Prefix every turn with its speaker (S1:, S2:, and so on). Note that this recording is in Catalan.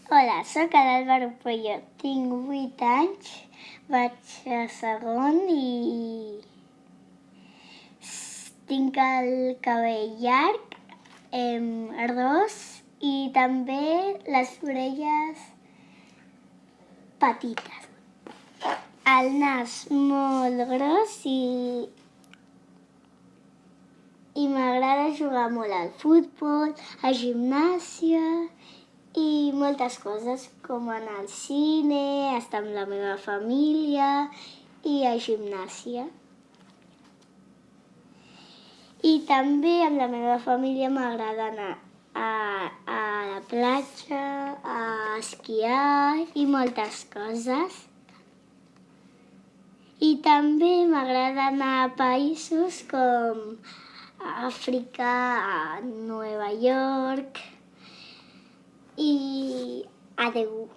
S1: Hola, sóc l'Àlvaro Pueyo, tinc 8 anys, vaig a segon i tinc el cabell llarg, ros i també les orelles petites. El nas molt gros i m'agrada jugar molt al futbol, a gimnàsia i moltes coses, com anar al cine, estar amb la meva família i a gimnàsia. I també amb la meva família m'agrada anar a la platja, a esquiar i moltes coses. I també m'agrada anar a països com Àfrica, a Nova York i adéu.